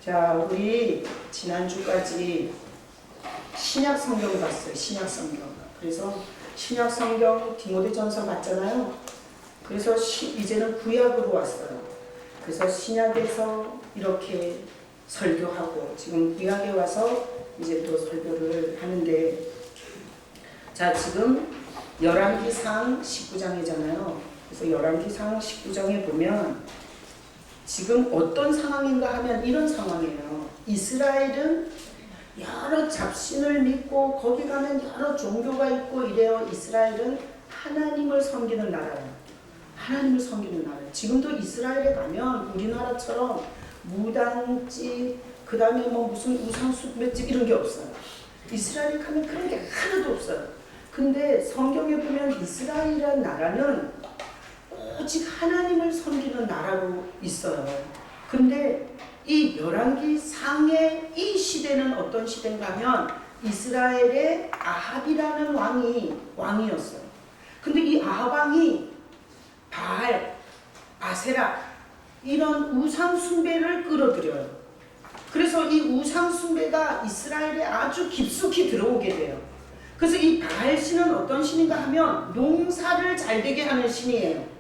자, 우리 지난주까지 신약 성경 봤어요. 신약 성경. 그래서 신약 성경 디모데전서 봤잖아요. 그래서 이제는 구약으로 왔어요. 그래서 신약에서 이렇게 설교하고 지금 구약에 와서 이제 또 설교를 하는데, 자, 지금 열왕기상 19장이잖아요. 그래서 열왕기상 19장에 보면 지금 어떤 상황인가 하면 이런 상황이에요. 이스라엘은 여러 잡신을 믿고 거기 가면 여러 종교가 있고 이래요. 이스라엘은 하나님을 섬기는 나라예요. 하나님을 섬기는 나라예요. 지금도 이스라엘에 가면 우리나라처럼 무당집, 그 다음에 뭐 무슨 우상숭배집 이런 게 없어요. 이스라엘에 가면 그런 게 하나도 없어요. 근데 성경에 보면 이스라엘이라는 나라는 오직 하나님을 섬기는 나라로 있어요. 근데 이 열왕기상의 이 시대는 어떤 시대인가 하면 이스라엘의 아합이라는 왕이었어요. 근데 이 아합 왕이 바알, 아세라 이런 우상 숭배를 끌어들여요. 그래서 이 우상 숭배가 이스라엘에 아주 깊숙이 들어오게 돼요. 그래서 이 바알 신은 어떤 신인가 하면 농사를 잘 되게 하는 신이에요.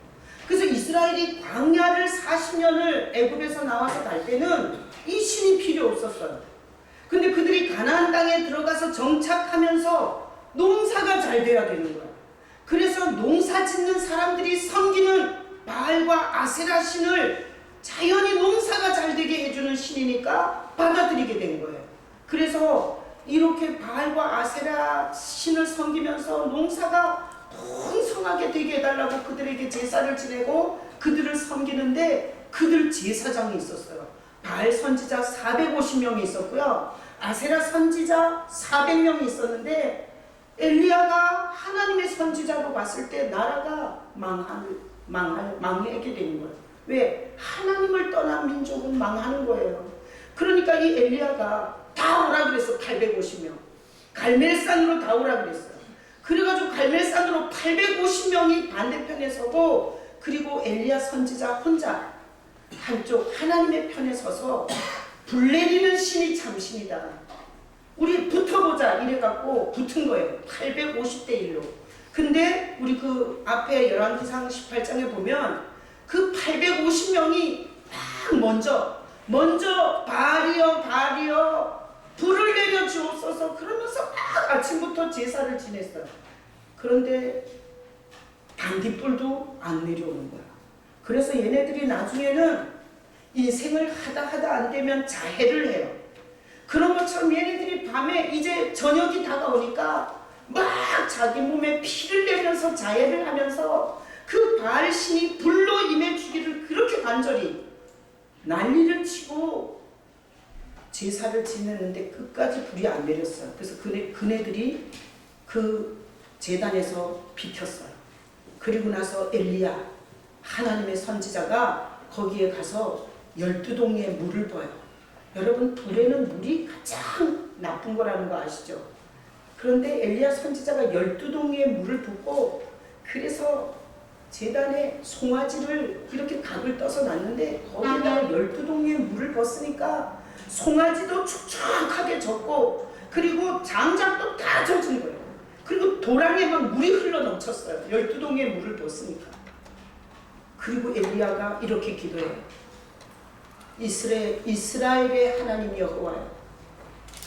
그래서 이스라엘이 광야를 40년을 애굽에서 나와서 갈 때는 이 신이 필요 없었어요. 근데 그들이 가나안 땅에 들어가서 정착하면서 농사가 잘 돼야 되는 거예요. 그래서 농사 짓는 사람들이 섬기는 바알과 아세라 신을 자연히 농사가 잘 되게 해주는 신이니까 받아들이게 된 거예요. 그래서 이렇게 바알과 아세라 신을 섬기면서 농사가 풍성하게 되게 해달라고 그들에게 제사를 지내고 그들을 섬기는데, 그들 제사장이 있었어요. 바알 선지자 450명이 있었고요. 아세라 선지자 400명이 있었는데, 엘리야가 하나님의 선지자로 봤을 때 나라가 망하게 되는 거예요. 왜? 하나님을 떠난 민족은 망하는 거예요. 그러니까 이 엘리야가 다 오라 그랬어. 850명. 갈멜산으로 다 오라 그랬어요. 그래가지고 갈멜산으로 850명이 반대편에 서고, 그리고 엘리야 선지자 혼자 한쪽 하나님의 편에 서서 불 내리는 신이 참 신이다, 우리 붙어보자 이래갖고 붙은 거예요. 850대 1로. 근데 우리 그 앞에 열왕기상 18장에 보면 그 850명이 막 먼저 바알이여 불을 내려 주옵소서 그러면서 막 아침부터 제사를 지냈어요. 그런데 반딧불도 안 내려오는 거야. 그래서 얘네들이 나중에는 인생을 하다 안 되면 자해를 해요. 그런 것처럼 얘네들이 밤에 이제 저녁이 다가오니까 막 자기 몸에 피를 내면서 자해를 하면서 그 바알 신이 불로 임해 주기를 그렇게 간절히 난리를 치고 제사를 지냈는데 끝까지 불이 안 내렸어요. 그래서 그네들이 그 제단에서 비켰어요. 그리고 나서 엘리야 하나님의 선지자가 거기에 가서 12동의 물을 부어요. 여러분, 불에는 물이 가장 나쁜 거라는 거 아시죠? 그런데 엘리야 선지자가 12동의 물을 붓고, 그래서 제단에 송아지를 이렇게 각을 떠서 놨는데 거기에다가 12동의 물을 붓으니까 송아지도 축축하게 젖고, 그리고 장작도 다 젖은 거예요. 그리고 도랑에만 물이 흘러 넘쳤어요. 12동의 물을 붓으니까. 그리고 엘리야가 이렇게 기도해요. 이스라엘의 하나님 여호와여,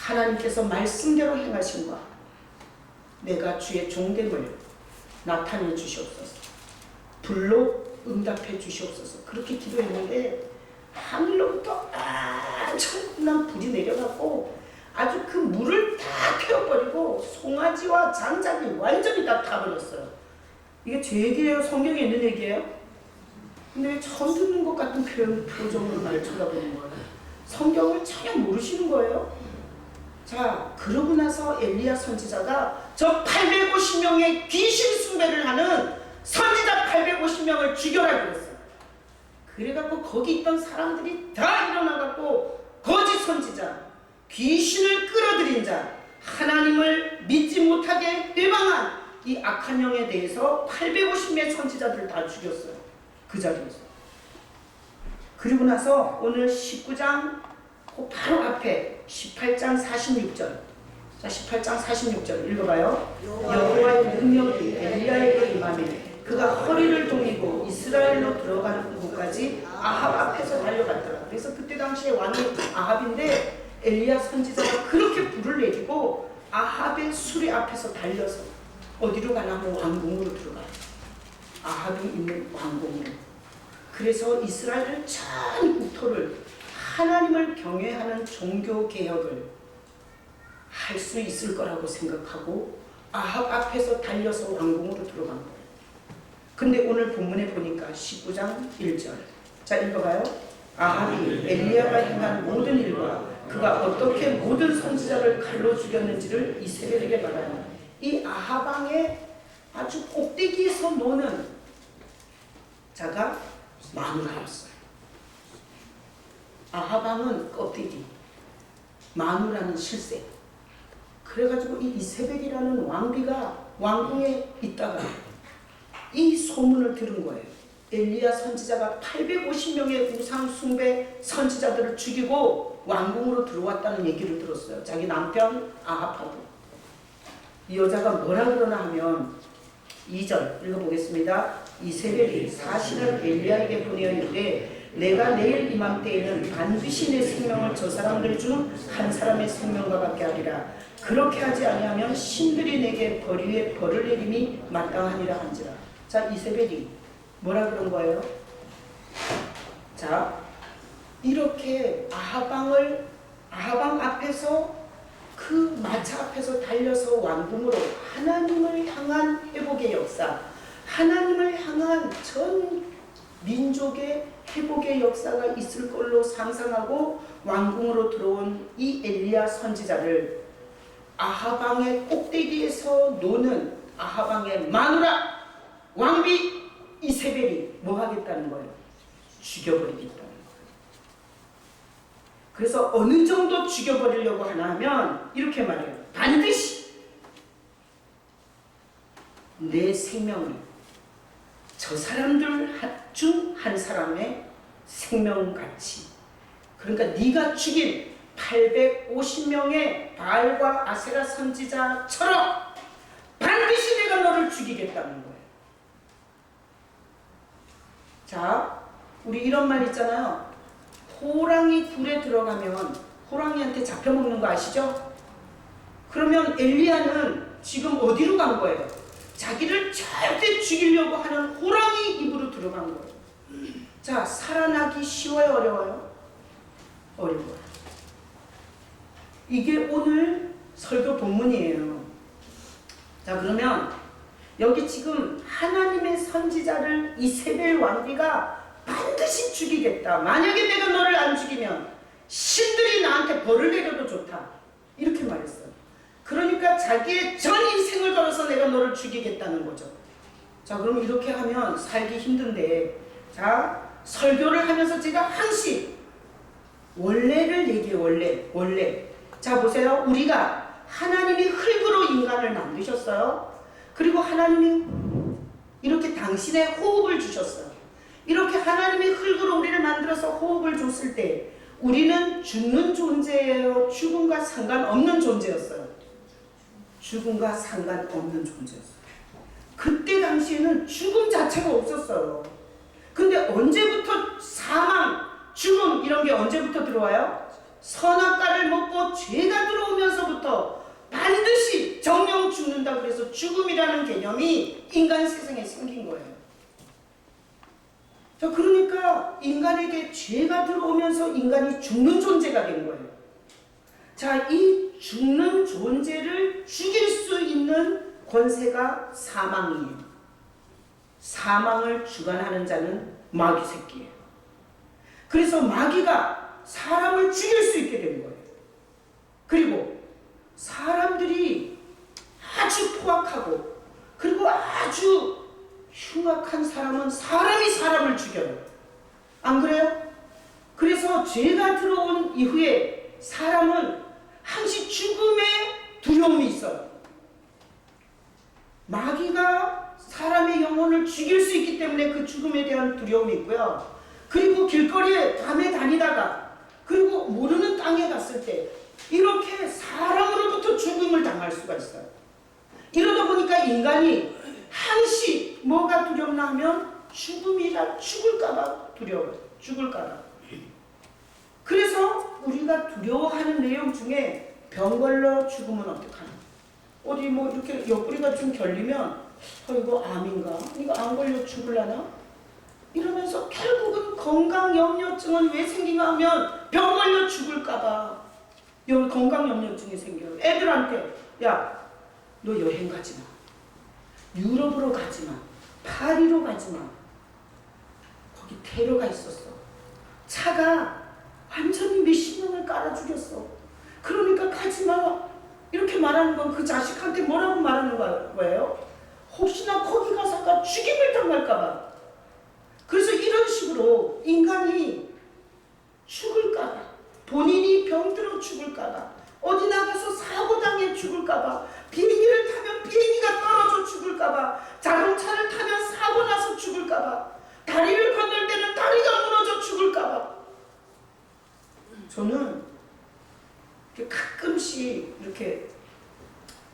하나님께서 말씀대로 행하신과 내가 주의 종됨을 나타내 주시옵소서. 불로 응답해 주시옵소서. 그렇게 기도했는데 하늘로부터 엄청난 불이 내려가고 아주 그 물을 다 태워버리고 송아지와 장작이 완전히 다 타버렸어요. 이게 제 얘기예요? 성경에 있는 얘기예요? 근데 왜 처음 듣는 것 같은 표정으로 나를 쳐다보는 거예요? 성경을 전혀 모르시는 거예요? 자, 그러고 나서 엘리야 선지자가 저 850명의 귀신 숭배를 하는 선지자 850명을 죽여라 그랬어요. 그래갖고 거기 있던 사람들이 다 일어나갖고 거짓 선지자, 귀신을 끌어들인 자, 하나님을 믿지 못하게 회방한 이 악한 영에 대해서 850명 선지자들을 다 죽였어요. 그 자리에서. 그리고 나서 오늘 19장 그 바로 앞에 18장 46절. 자, 18장 46절 읽어봐요. 여호와의 능력이 엘리야에게 임하매 그가 허리를 돌리고 이스라엘로 들어가는 곳까지 아합 앞에서 달려갔더라. 그래서 그때 당시에 왕이 아합인데 엘리야 선지자가 그렇게 불을 내리고 아합의 수레 앞에서 달려서 어디로 가냐면 왕궁으로 들어가요. 아합이 있는 왕궁으로. 그래서 이스라엘은 전 국토를 하나님을 경외하는 종교 개혁을 할 수 있을 거라고 생각하고 아합 앞에서 달려서 왕궁으로 들어간 거예요. 근데 오늘 본문에 보니까 19장 1절. 자, 읽어봐요. 아합이 엘리야가 행한 모든 일과 그가 어떻게 모든 선지자를 칼로 죽였는지를 이세벨에게 말하니 이 아합 왕의 아주 꼭대기에서 노는 자가 마누라였어요. 아합 왕은 껍데기, 마누라는 실세. 그래가지고 이 이세벨이라는 왕비가 왕궁에 있다가 이 소문을 들은 거예요. 엘리야 선지자가 850명의 우상 숭배 선지자들을 죽이고 왕궁으로 들어왔다는 얘기를 들었어요. 자기 남편 아합하고. 이 여자가 뭐라 그러나 하면 2절 읽어보겠습니다. 이세벨이 사실은 엘리야에게 보내어 이르되 내가 내일 이맘때에는 반드시 내 생명을 저 사람들 중 한 사람의 생명과 같게 하리라. 그렇게 하지 아니하면 신들이 내게 벌 위에 벌을 내림이 마땅하니라 한지라. 자, 이세벨이 뭐라 그런 거예요? 자, 이렇게 아합왕 앞에서 그 마차 앞에서 달려서 왕궁으로 하나님을 향한 회복의 역사, 하나님을 향한 전 민족의 회복의 역사가 있을 걸로 상상하고 왕궁으로 들어온 이 엘리야 선지자를 아합왕의 꼭대기에서 노는 아합왕의 마누라 왕비 이세벨이 뭐 하겠다는 거예요? 죽여버리겠다는 거예요. 그래서 어느 정도 죽여버리려고 하나 하면 이렇게 말해요. 반드시 내 생명을 저 사람들 중 한 사람의 생명같이, 그러니까 네가 죽인 850명의 바알과 아세라 선지자처럼 반드시 내가 너를 죽이겠다는 거예요. 자, 우리 이런 말 있잖아요. 호랑이 굴에 들어가면 호랑이한테 잡혀먹는 거 아시죠? 그러면 엘리야는 지금 어디로 간 거예요? 자기를 절대 죽이려고 하는 호랑이 입으로 들어간 거예요. 자, 살아나기 쉬워요? 어려워요? 어려워요. 이게 오늘 설교 본문이에요. 자, 그러면 여기 지금 하나님의 선지자를 이세벨 왕비가 반드시 죽이겠다. 만약에 내가 너를 안 죽이면 신들이 나한테 벌을 내려도 좋다. 이렇게 말했어요. 그러니까 자기의 전 인생을 걸어서 내가 너를 죽이겠다는 거죠. 자, 그럼 이렇게 하면 살기 힘든데, 자, 설교를 하면서 제가 항상 원래를 얘기해요. 원래. 자, 보세요. 우리가 하나님이 흙으로 인간을 만드셨어요. 그리고 하나님이 이렇게 당신의 호흡을 주셨어요. 이렇게 하나님이 흙으로 우리를 만들어서 호흡을 줬을 때 우리는 죽는 존재예요? 죽음과 상관없는 존재였어요? 죽음과 상관없는 존재였어요. 그때 당시에는 죽음 자체가 없었어요. 근데 언제부터 사망, 죽음 이런 게 언제부터 들어와요? 선악과를 먹고 죄가 들어오면서부터 반드시 정령 죽는다 그래서 죽음이라는 개념이 인간 세상에 생긴 거예요. 자, 그러니까 인간에게 죄가 들어오면서 인간이 죽는 존재가 된 거예요. 자, 이 죽는 존재를 죽일 수 있는 권세가 사망이에요. 사망을 주관하는 자는 마귀 새끼예요. 그래서 마귀가 사람을 죽일 수 있게 된 거예요. 그리고 사람들이 아주 포악하고 그리고 아주 흉악한 사람은 사람이 사람을 죽여요. 안 그래요? 그래서 죄가 들어온 이후에 사람은 항상 죽음의 두려움이 있어요. 마귀가 사람의 영혼을 죽일 수 있기 때문에 그 죽음에 대한 두려움이 있고요. 그리고 길거리에 밤에 다니다가 그리고 모르는 땅에 갔을 때 이렇게 사람으로부터 죽음을 당할 수가 있어요. 이러다 보니까 인간이 항시 뭐가 두렵나 하면 죽음이라 죽을까봐 두려워요. 죽을까봐. 그래서 우리가 두려워하는 내용 중에 병 걸려 죽으면 어떡하나. 어디 뭐 이렇게 옆구리가 좀 결리면 이거 암인가? 이거 암 걸려 죽을라나? 이러면서 결국은 건강염려증은 왜 생긴가 하면 병 걸려 죽을까봐 건강염려증이 생겨요. 애들한테 야, 너 여행 가지 마. 유럽으로 가지 마. 파리로 가지 마. 거기 테러가 있었어. 차가 완전히 몇십 명을 깔아 죽였어. 그러니까 가지 마. 이렇게 말하는 건 그 자식한테 뭐라고 말하는 거예요? 혹시나 거기 가서가 죽임을 당할까봐. 그래서 이런 식으로 인간이 죽을까봐, 본인이 병들어 죽을까봐, 어디 나가서 사고당해 죽을까봐, 비행기를 타면 비행기가 떨어져 죽을까봐, 자동차를 타면 사고 나서 죽을까봐, 다리를 건널 때는 다리가 무너져 죽을까봐. 저는 가끔씩 이렇게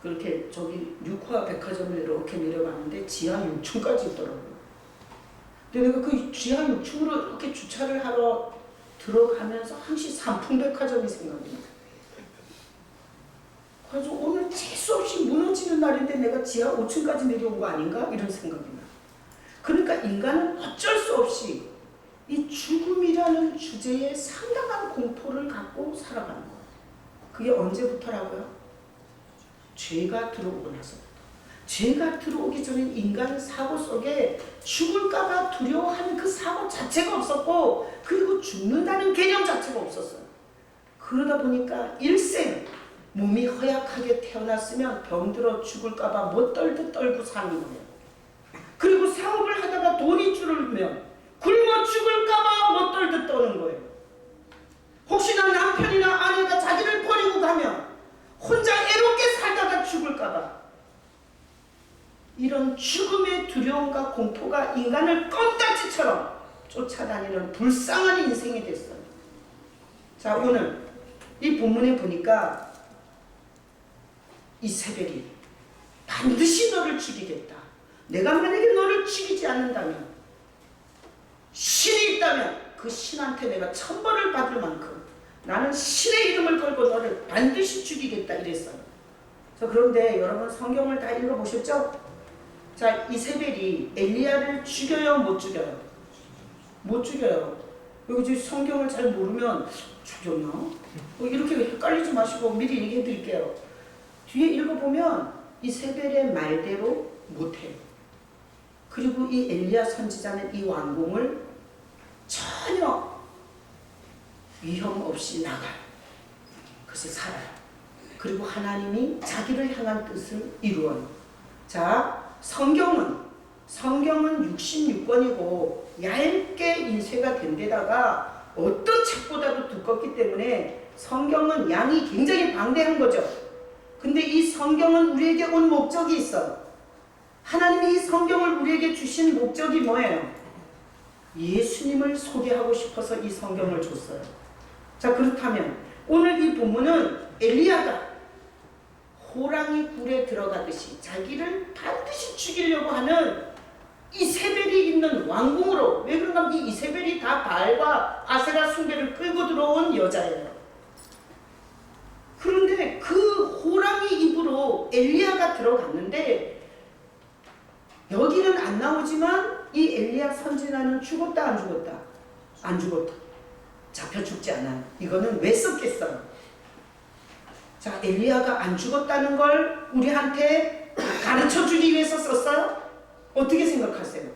그렇게 저기 6화 백화점을 이렇게 내려가는데 지하 6층까지 있더라고요. 근데 내가 그 지하 6층으로 이렇게 주차를 하러 들어가면서 항시 삼풍백화점이 생각이 나요. 그래서 오늘 재수 없이 무너지는 날인데 내가 지하 5층까지 내려온 거 아닌가? 이런 생각이 나요. 그러니까 인간은 어쩔 수 없이 이 죽음이라는 주제에 상당한 공포를 갖고 살아가는 거예요. 그게 언제부터라고요? 죄가 들어오고 나서부터. 죄가 들어오기 전에 인간 사고 속에 죽을까봐 두려워하는 그 사고 자체가 없었고, 그리고 죽는다는 개념 자체가 없었어요. 그러다 보니까 일생 몸이 허약하게 태어났으면 병들어 죽을까봐 못 떨듯 떨고 사는 거예요. 그리고 사업을 하다가 돈이 줄으면 굶어 죽을까봐 못 떨듯 떠는 거예요. 혹시나 남편이나 아내가 자기를 버리고 가면 혼자 애롭게 살다가 죽을까봐. 이런 죽음의 두려움과 공포가 인간을 껌딱지처럼 쫓아다니는 불쌍한 인생이 됐어요. 자, 오늘 이 본문에 보니까 이세벨이 반드시 너를 죽이겠다. 내가 만약에 너를 죽이지 않는다면, 신이 있다면 그 신한테 내가 천벌을 받을 만큼 나는 신의 이름을 걸고 너를 반드시 죽이겠다 이랬어요. 자, 그런데 여러분 성경을 다 읽어보셨죠? 자, 이세벨이 엘리야를 죽여요, 못 죽여요? 못 죽여요. 여기 지금 성경을 잘 모르면 죽였나? 이렇게 헷갈리지 마시고 미리 얘기해 드릴게요. 뒤에 읽어보면 이세벨의 말대로 못해요. 그리고 이 엘리야 선지자는 이 왕궁을 전혀 위험 없이 나가요. 그래서 살아요. 그리고 하나님이 자기를 향한 뜻을 이루어요. 자, 성경은 66권이고 얇게 인쇄가 된 데다가 어떤 책보다도 두껍기 때문에 성경은 양이 굉장히 방대한 거죠. 근데 이 성경은 우리에게 온 목적이 있어요. 하나님이 이 성경을 우리에게 주신 목적이 뭐예요? 예수님을 소개하고 싶어서 이 성경을 줬어요. 자, 그렇다면 오늘 이 본문은 엘리야가 호랑이 굴에 들어가듯이 자기를 반드시 죽이려고 하는 이세벨이 있는 왕궁으로, 왜 그런가 하면 이 이세벨이 다 바알과 아세라 숭배를 끌고 들어온 여자예요. 그런데 그 호랑이 입으로 엘리야가 들어갔는데 여기는 안 나오지만 이 엘리야 선지자는 죽었다 안 죽었다? 안 죽었다. 잡혀 죽지 않아요. 이거는 왜 썼겠어요? 자, 엘리야가 안 죽었다는 걸 우리한테 가르쳐주기 위해서 썼어요? 어떻게 생각하세요?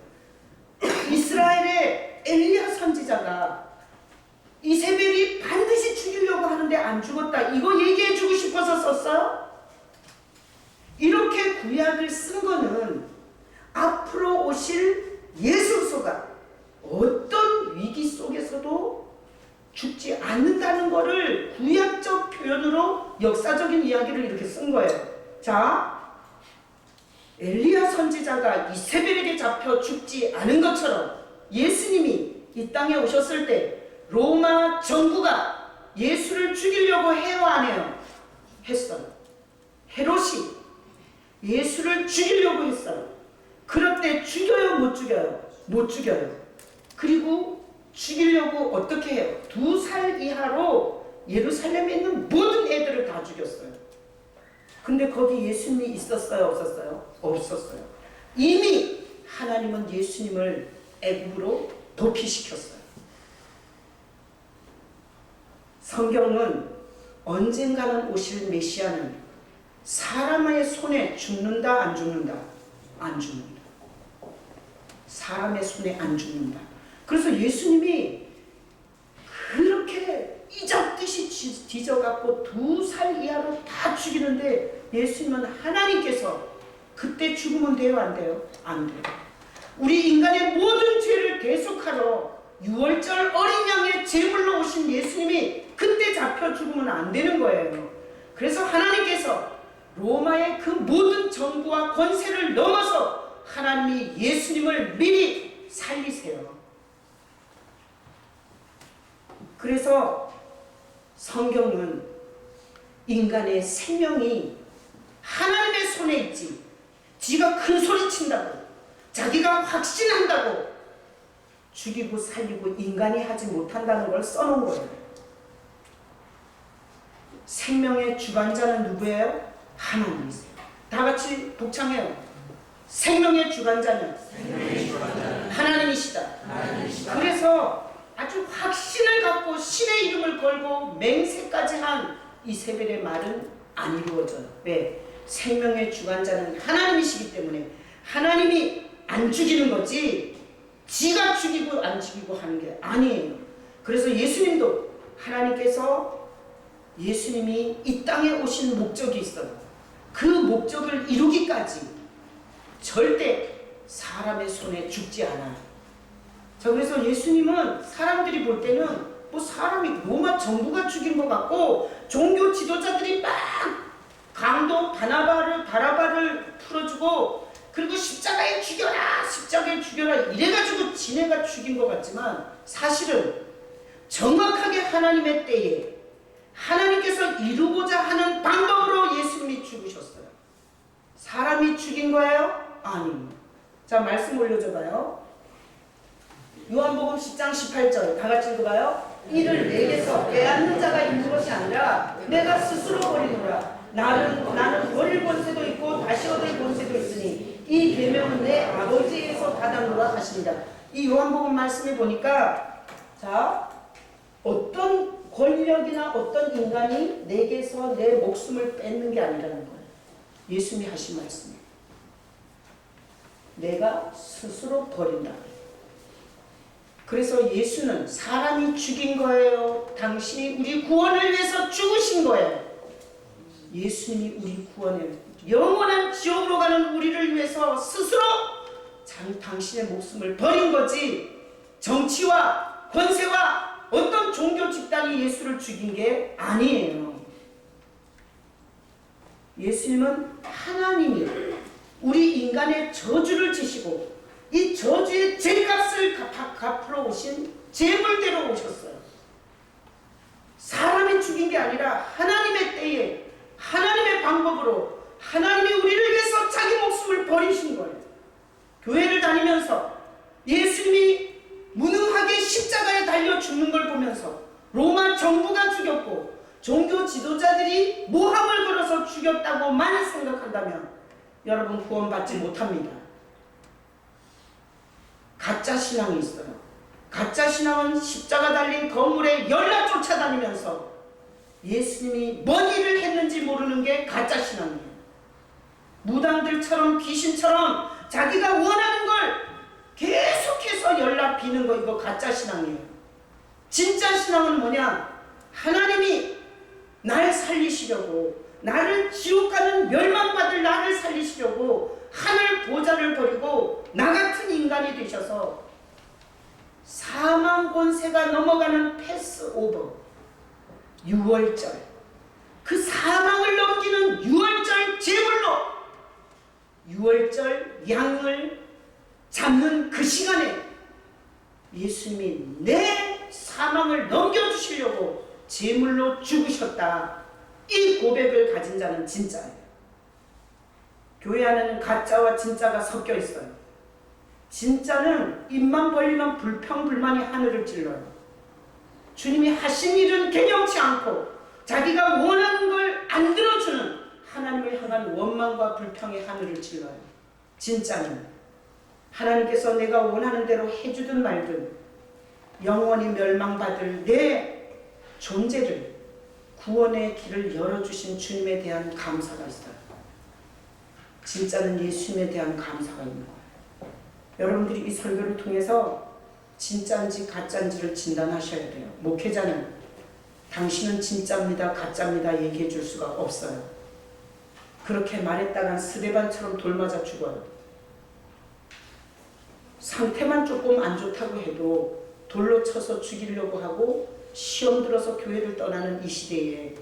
이스라엘의 엘리야 선지자가 이세벨이 반드시 죽이려고 하는데 안 죽었다, 이거 얘기해주고 싶어서 썼어요? 이렇게 구약을 쓴 거는 앞으로 오실 예수소가 어떤 위기 속에서도 죽지 않는다는 것을 구약적 표현으로 역사적인 이야기를 이렇게 쓴 거예요. 자, 엘리야 선지자가 이세벨에게 잡혀 죽지 않은 것처럼 예수님이 이 땅에 오셨을 때 로마 정부가 예수를 죽이려고 해요, 안 해요? 했어요. 헤롯이 예수를 죽이려고 했어요. 그럴 때 죽여요, 못 죽여요? 못 죽여요. 그리고 죽이려고 어떻게 해요? 2살 이하로 예루살렘에 있는 모든 애들을 다 죽였어요. 근데 거기 예수님이 있었어요, 없었어요? 없었어요. 이미 하나님은 예수님을 애굽으로 도피시켰어요. 성경은 언젠가는 오실 메시아는 사람의 손에 죽는다, 안 죽는다? 안 죽는다. 사람의 손에 안 죽는다. 그래서 예수님이 그렇게 이적듯이 뒤져갖고 2살 이하로 다 죽이는데 예수님은 하나님께서 그때 죽으면 돼요, 안 돼요? 안 돼요. 우리 인간의 모든 죄를 대속하러 6월절 어린 양의 제물로 오신 예수님이 그때 잡혀 죽으면 안 되는 거예요. 그래서 하나님께서 로마의 그 모든 정부와 권세를 넘어서 하나님이 예수님을 미리 살리세요. 그래서 성경은 인간의 생명이 하나님의 손에 있지, 지가 큰 소리 친다고, 자기가 확신한다고 죽이고 살리고 인간이 하지 못한다는 걸 써놓은 거예요. 생명의 주관자는 누구예요? 하나님이세요. 다 같이 독창해요. 생명의 주관자는 하나님이시다. 그래서 아주 확신을 갖고 신의 이름을 걸고 맹세까지 한 이세벨의 말은 안 이루어져요. 왜? 생명의 주관자는 하나님이시기 때문에 하나님이 안 죽이는 거지 지가 죽이고 안 죽이고 하는 게 아니에요. 그래서 예수님도 하나님께서 예수님이 이 땅에 오신 목적이 있어요. 그 목적을 이루기까지 절대 사람의 손에 죽지 않아요. 자, 그래서 예수님은 사람들이 볼 때는 뭐 사람이 로마 정부가 죽인 것 같고 종교 지도자들이 막 강도 바라바를 풀어주고 그리고 십자가에 죽여라, 십자가에 죽여라 이래가지고 지네가 죽인 것 같지만 사실은 정확하게 하나님의 때에 하나님께서 이루고자 하는 방법으로 예수님이 죽으셨어요. 사람이 죽인 거예요? 아닙니다. 자, 말씀 올려줘봐요. 요한복음 10장 18절 다 같이 읽어봐요. 이를 내게서 빼앗는 자가 있는 것이 아니라 내가 스스로 버리노라. 나는 버릴 권세도 있고 다시 얻을 권세도 있으니 이 계명은 내 아버지에서 받았노라 하십니다. 이 요한복음 말씀에 보니까 자, 어떤 권력이나 어떤 인간이 내게서 내 목숨을 뺏는 게 아니라는 거예요. 예수님이 하신 말씀이에요. 내가 스스로 버린다. 그래서 예수는 사람이 죽인 거예요? 당신이 우리 구원을 위해서 죽으신 거예요? 예수님이 우리 구원을 영원한 지옥으로 가는 우리를 위해서 스스로 당신의 목숨을 버린 거지 정치와 권세와 어떤 종교 집단이 예수를 죽인 게 아니에요. 예수님은 하나님이 우리 인간의 저주를 지시고 이 저주의 죄값을 갚으러 오신 제물대로 오셨어요. 사람이 죽인 게 아니라 하나님의 때에 하나님의 방법으로 하나님이 우리를 위해서 자기 목숨을 버리신 거예요. 교회를 다니면서 예수님이 무능하게 십자가에 달려 죽는 걸 보면서 로마 정부가 죽였고 종교 지도자들이 모함을 걸어서 죽였다고만 생각한다면 여러분 구원받지 못합니다. 가짜 신앙이 있어요. 가짜 신앙은 십자가 달린 건물에 연락 쫓아다니면서 예수님이 뭔 일을 했는지 모르는 게 가짜 신앙이에요. 무당들처럼 귀신처럼 자기가 원하는 걸 계속해서 연락 비는 거 이거 가짜 신앙이에요. 진짜 신앙은 뭐냐? 하나님이 날 살리시려고 나를 지옥 가는 멸망받을 나를 살리시려고 하늘 보좌를 버리고 나 같은 인간이 되셔서 사망 권세가 넘어가는 패스오버 6월절 그 사망을 넘기는 6월절 제물로 6월절 양을 잡는 그 시간에 예수님이 내 사망을 넘겨주시려고 제물로 죽으셨다. 이 고백을 가진 자는 진짜예요. 교회 안에는 가짜와 진짜가 섞여 있어요. 진짜는 입만 벌리면 불평불만이 하늘을 찔러요. 주님이 하신 일은 개념치 않고 자기가 원하는 걸 안 들어주는 하나님을 향한 원망과 불평의 하늘을 찔러요. 진짜는 하나님께서 내가 원하는 대로 해주든 말든 영원히 멸망받을 내 존재를 구원의 길을 열어주신 주님에 대한 감사가 있어요. 진짜는 예수님에 대한 감사가 있는 거예요. 여러분들이 이 설교를 통해서 진짜인지 가짜인지를 진단하셔야 돼요. 목회자는 당신은 진짜입니다, 가짜입니다 얘기해 줄 수가 없어요. 그렇게 말했다간 스데반처럼 돌맞아 죽어요. 상태만 조금 안 좋다고 해도 돌로 쳐서 죽이려고 하고 시험 들어서 교회를 떠나는 이 시대에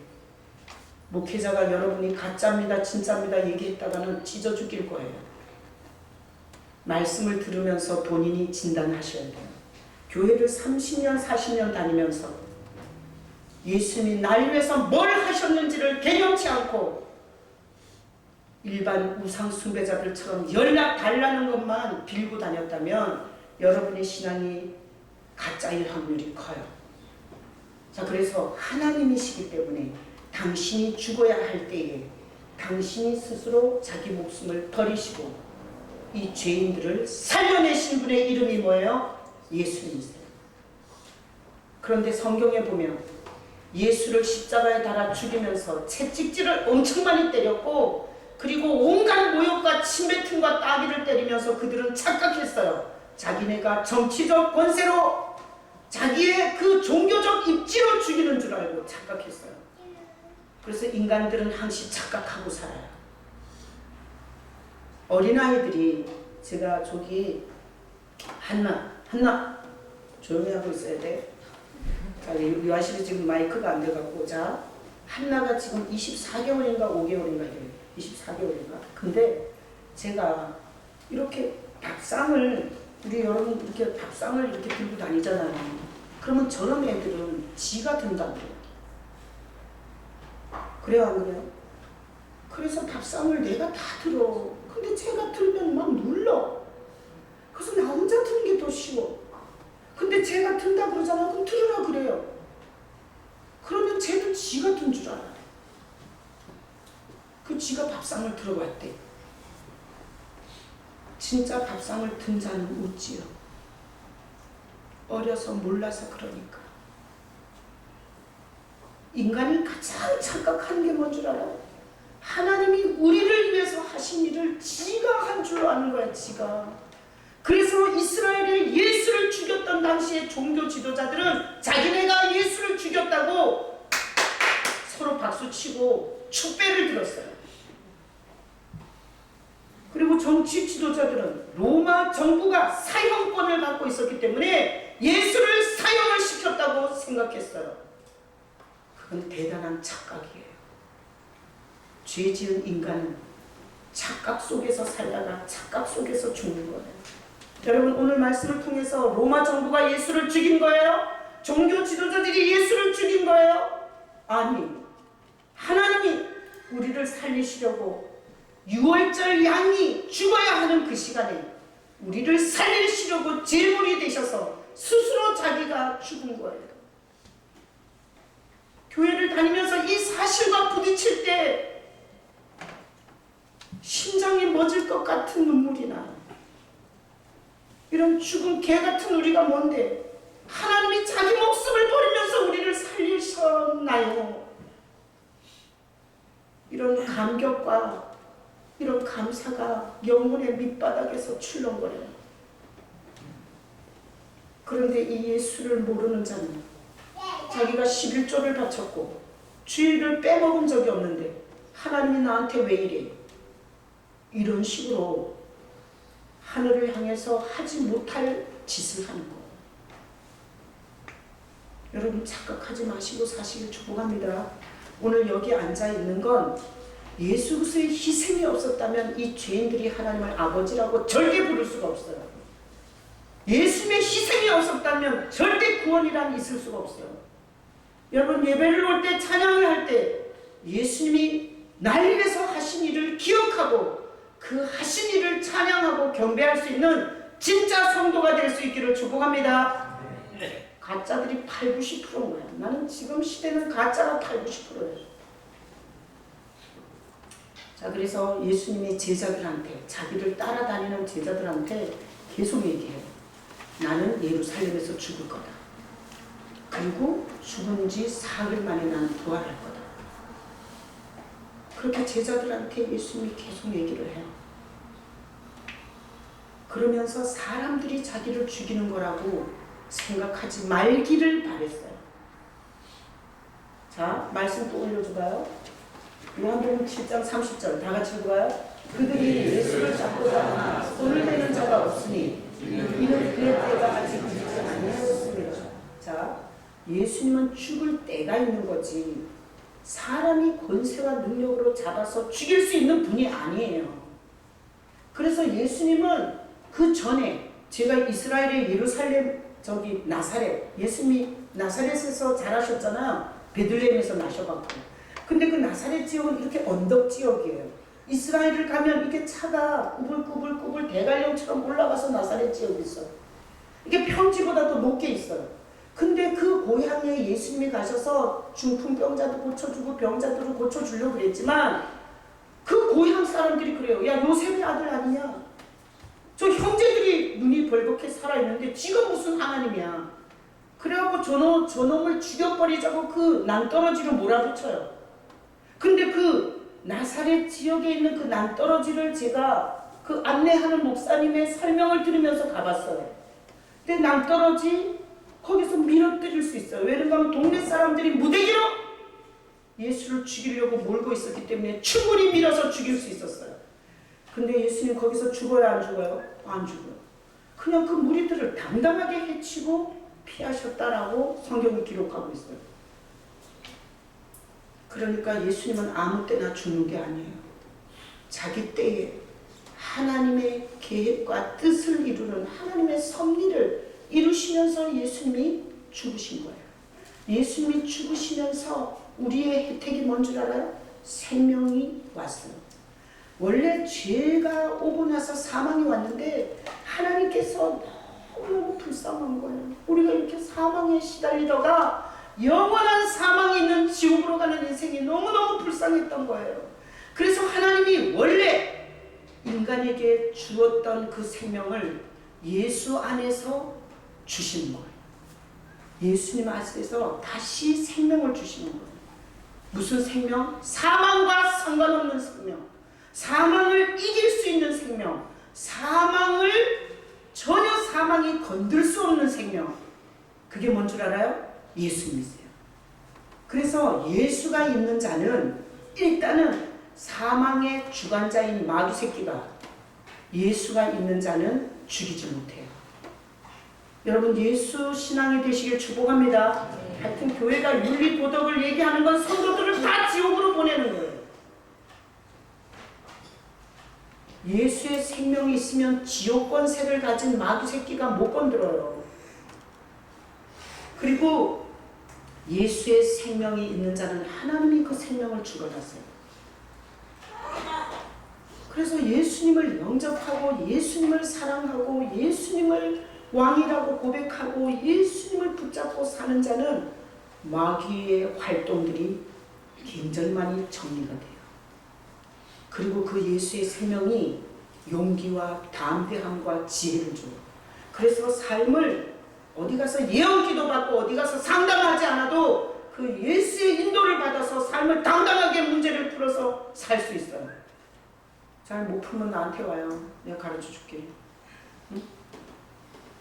목회자가 여러분이 가짜입니다, 진짜입니다 얘기했다가는 찢어 죽일 거예요. 말씀을 들으면서 본인이 진단하셔야 돼요. 교회를 30년, 40년 다니면서 예수님이 날 위해서 뭘 하셨는지를 개념치 않고 일반 우상 숭배자들처럼 연락 달라는 것만 빌고 다녔다면 여러분의 신앙이 가짜일 확률이 커요. 자, 그래서 하나님이시기 때문에 당신이 죽어야 할 때에 당신이 스스로 자기 목숨을 버리시고 이 죄인들을 살려내신 분의 이름이 뭐예요? 예수님이세요. 그런데 성경에 보면 예수를 십자가에 달아 죽이면서 채찍질을 엄청 많이 때렸고 그리고 온갖 모욕과 침뱉음과 따귀를 때리면서 그들은 착각했어요. 자기네가 정치적 권세로 자기의 그 종교적 입지로 죽이는 줄 알고 착각했어요. 그래서 인간들은 항시 착각하고 살아요. 어린아이들이 제가 저기 한나 조용히 하고 있어야 돼. 자, 유아실이 지금 마이크가 안 돼갖고 자 한나가 지금 24개월인가 5개월인가 이래요. 24개월인가. 근데 제가 이렇게 밥상을 우리 여러분 이렇게 밥상을 이렇게 들고 다니잖아요. 그러면 저런 애들은 지가 든다고 그래요, 안 그래요? 그래서 밥상을 내가 다 들어. 근데 제가 들면 막 눌러. 그래서 나 혼자 드는 게 더 쉬워. 근데 제가 든다 그러잖아. 그럼 들으라 그래요. 그러면 쟤는 지가 든 줄 알아요. 그 지가 밥상을 들어갔대. 진짜 밥상을 든 자는 웃지요. 어려서 몰라서 그러니까. 인간이 가장 착각하는 게 뭔 줄 알아요? 하나님이 우리를 위해서 하신 일을 지가 한 줄로 아는 거야, 지가. 그래서 이스라엘에 예수를 죽였던 당시의 종교 지도자들은 자기네가 예수를 죽였다고 서로 박수치고 축배를 들었어요. 그리고 정치 지도자들은 로마 정부가 사형권을 갖고 있었기 때문에 예수를 사형을 시켰다고 생각했어요. 그건 대단한 착각이에요. 죄 지은 인간은 착각 속에서 살다가 착각 속에서 죽는 거예요. 여러분, 오늘 말씀을 통해서 로마 정부가 예수를 죽인 거예요? 종교 지도자들이 예수를 죽인 거예요? 아니, 하나님이 우리를 살리시려고 6월절 양이 죽어야 하는 그 시간에 우리를 살리시려고 제물이 되셔서 스스로 자기가 죽은 거예요. 교회를 다니면서 이 사실과 부딪힐 때 심장이 멎을 것 같은 눈물이 나요. 이런 죽은 개 같은 우리가 뭔데 하나님이 자기 목숨을 버리면서 우리를 살리셨나요? 이런 감격과 이런 감사가 영혼의 밑바닥에서 출렁거려요. 그런데 이 예수를 모르는 자는 자기가 11조를 바쳤고 주일을 빼먹은 적이 없는데 하나님이 나한테 왜 이래? 이런 식으로 하늘을 향해서 하지 못할 짓을 하는 거예요. 여러분, 착각하지 마시고 사시길 축복합니다. 오늘 여기 앉아있는 건 예수 그리스도의 희생이 없었다면 이 죄인들이 하나님을 아버지라고 절대 부를 수가 없어요. 예수님의 희생이 없었다면 절대 구원이란 있을 수가 없어요. 여러분 예배를 올 때 찬양을 할 때 예수님이 날 위해서 하신 일을 기억하고 그 하신 일을 찬양하고 경배할 수 있는 진짜 성도가 될 수 있기를 축복합니다. 가짜들이 8, 90%인 거야. 나는 지금 시대는 가짜가 8, 90%예요. 자, 그래서 예수님이 제자들한테, 자기를 따라다니는 제자들한테 계속 얘기해요. 나는 예루살렘에서 죽을 거다. 그리고 죽은 지 사흘 만에 나는 부활할 거다. 그렇게 제자들한테 예수님이 계속 얘기를 해요. 그러면서 사람들이 자기를 죽이는 거라고 생각하지 말기를 바랬어요. 자, 말씀 또 올려줘봐요. 요한복음 7장 30절 다 같이 읽어봐요. 그들이 예수를 잡고자 손을 대는 자가 없으니 이는 그의 때가 아직 이르지 아니하였습니다. 자, 예수님은 죽을 때가 있는 거지 사람이 권세와 능력으로 잡아서 죽일 수 있는 분이 아니에요. 그래서 예수님은 그 전에 제가 이스라엘의 예루살렘 나사렛, 예수님이 나사렛에서 자라셨잖아요. 베들레헴에서 나셔갖고. 근데 그 나사렛 지역은 이렇게 언덕 지역이에요. 이스라엘을 가면 이렇게 차가 꾸불꾸불꾸불 대관령처럼 올라가서 나사렛 지역이 있어요. 이게 평지보다 더 높게 있어요. 근데 그 고향에 예수님이 가셔서 중풍병자도 고쳐주고 병자들을 고쳐주려고 그랬지만 그 고향 사람들이 그래요. 야, 요셉의 아들 아니냐? 저 형제들이 눈이 벌겋게 살아있는데 지금 무슨 하나님이야? 그래갖고 저놈을 죽여버리자고 그 낭떠러지로 몰아붙여요. 근데 그 나사렛 지역에 있는 그 낭떠러지를 제가 그 안내하는 목사님의 설명을 들으면서 가봤어요. 근데 낭떠러지 거기서 밀어뜨릴 수 있어요. 왜냐면 하면 동네 사람들이 무대기로 예수를 죽이려고 몰고 있었기 때문에 충분히 밀어서 죽일 수 있었어요. 근데 예수님 거기서 죽어요, 안 죽어요? 안 죽어요. 그냥 그 무리들을 당당하게 해치고 피하셨다라고 성경이 기록하고 있어요. 그러니까 예수님은 아무 때나 죽는 게 아니에요. 자기 때에 하나님의 계획과 뜻을 이루는 하나님의 섭리를 이루시면서 예수님이 죽으신 거예요. 예수님이 죽으시면서 우리의 혜택이 뭔 줄 알아요? 생명이 왔어요. 원래 죄가 오고 나서 사망이 왔는데 하나님께서 너무너무 불쌍한 거예요. 우리가 이렇게 사망에 시달리다가 영원한 사망이 있는 지옥으로 가는 인생이 너무너무 불쌍했던 거예요. 그래서 하나님이 원래 인간에게 주었던 그 생명을 예수 안에서 주시는 거예요. 예수님 안에서 다시 생명을 주시는 거예요. 무슨 생명? 사망과 상관없는 생명. 사망을 이길 수 있는 생명. 전혀 사망이 건들 수 없는 생명. 그게 뭔 줄 알아요? 예수님이세요. 그래서 예수가 있는 자는 일단은 사망의 주관자인 마귀 새끼가 예수가 있는 자는 죽이지 못해요. 여러분 예수 신앙이 되시길 축복합니다. 하여튼 교회가 윤리 도덕을 얘기하는 건 성도들을 다 지옥으로 보내는 거예요. 예수의 생명이 있으면 지옥 권세를 가진 마귀 새끼가 못 건드려요. 그리고 예수의 생명이 있는 자는 하나님이 그 생명을 주관하세요. 그래서 예수님을 영접하고 예수님을 사랑하고 예수님을 왕이라고 고백하고 예수님을 붙잡고 사는 자는 마귀의 활동들이 굉장히 많이 정리가 돼요. 그리고 그 예수의 생명이 용기와 담대함과 지혜를 줘요. 그래서 삶을 어디 가서 예언기도 받고 어디 가서 상담하지 않아도 그 예수의 인도를 받아서 삶을 당당하게 문제를 풀어서 살 수 있어요. 잘 못 풀면 나한테 와요. 내가 가르쳐 줄게. 응?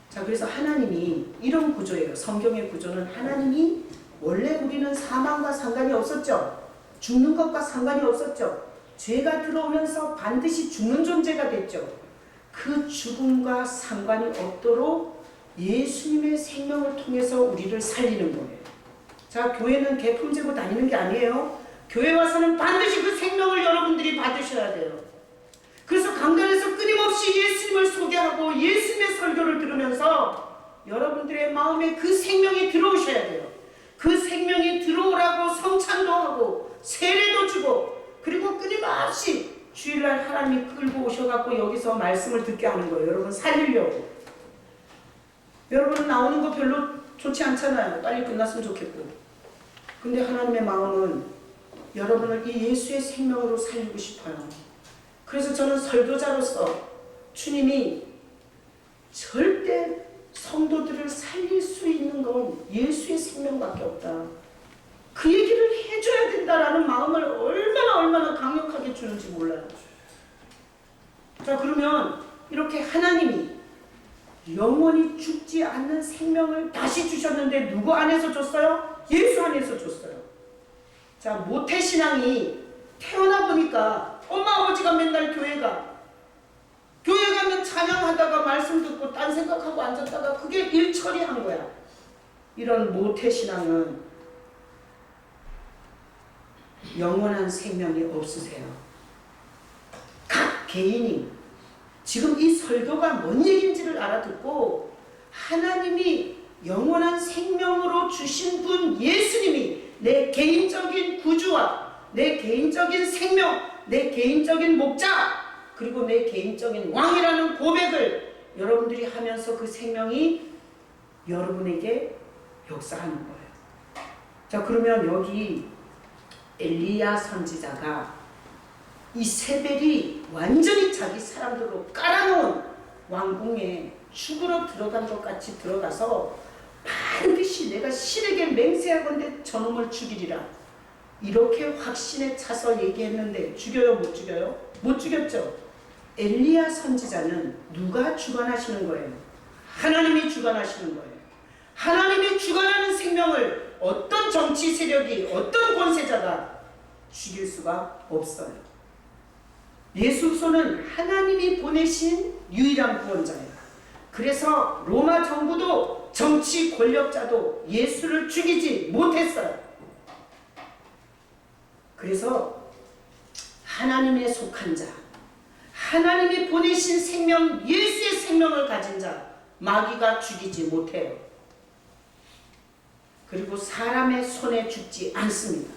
자, 그래서 하나님이 이런 구조예요. 성경의 구조는 하나님이 원래 우리는 사망과 상관이 없었죠. 죽는 것과 상관이 없었죠. 죄가 들어오면서 반드시 죽는 존재가 됐죠. 그 죽음과 상관이 없도록 예수님의 생명을 통해서 우리를 살리는 거예요. 자, 교회는 개품 재고 다니는 게 아니에요. 교회 와서는 반드시 그 생명을 여러분들이 받으셔야 돼요. 그래서 강단에서 끊임없이 예수님을 소개하고 예수님의 설교를 들으면서 여러분들의 마음에 그 생명이 들어오셔야 돼요. 그 생명이 들어오라고 성찬도 하고 세례도 주고 그리고 끊임없이 주일날 하나님이 끌고 오셔갖고 여기서 말씀을 듣게 하는 거예요. 여러분 살리려고. 여러분 나오는 거 별로 좋지 않잖아요. 빨리 끝났으면 좋겠고. 근데 하나님의 마음은 여러분을 이 예수의 생명으로 살리고 싶어요. 그래서 저는 설교자로서 주님이 절대 성도들을 살릴 수 있는 건 예수의 생명밖에 없다. 그 얘기를 해줘야 된다라는 마음을 얼마나 강력하게 주는지 몰라요. 자, 그러면 이렇게 하나님이 영원히 죽지 않는 생명을 다시 주셨는데 누구 안에서 줬어요? 예수 안에서 줬어요. 자, 모태신앙이 태어나 보니까 엄마 아버지가 맨날 교회 가면 찬양하다가 말씀 듣고 딴 생각하고 앉았다가 그게 일처리한 거야. 이런 모태신앙은 영원한 생명이 없으세요. 각 개인이 지금 이 설교가 뭔 얘기인지를 알아듣고 하나님이 영원한 생명으로 주신 분 예수님이 내 개인적인 구주와 내 개인적인 생명, 내 개인적인 목자 그리고 내 개인적인 왕이라는 고백을 여러분들이 하면서 그 생명이 여러분에게 역사하는 거예요. 자, 그러면 여기 엘리야 선지자가 이세벨이 완전히 자기 사람들로 깔아놓은 왕궁에 죽으러 들어간 것 같이 들어가서 반드시 내가 신에게 맹세하건대 저놈을 죽이리라 이렇게 확신에 차서 얘기했는데 죽여요 못 죽여요? 못 죽였죠. 엘리야 선지자는 누가 주관하시는 거예요? 하나님이 주관하시는 거예요. 하나님이 주관하는 생명을 어떤 정치 세력이 어떤 권세자가 죽일 수가 없어요. 예수소는 하나님이 보내신 유일한 구원자예요. 그래서 로마 정부도 정치 권력자도 예수를 죽이지 못했어요. 그래서 하나님에 속한 자, 하나님이 보내신 생명, 예수의 생명을 가진 자, 마귀가 죽이지 못해요. 그리고 사람의 손에 죽지 않습니다.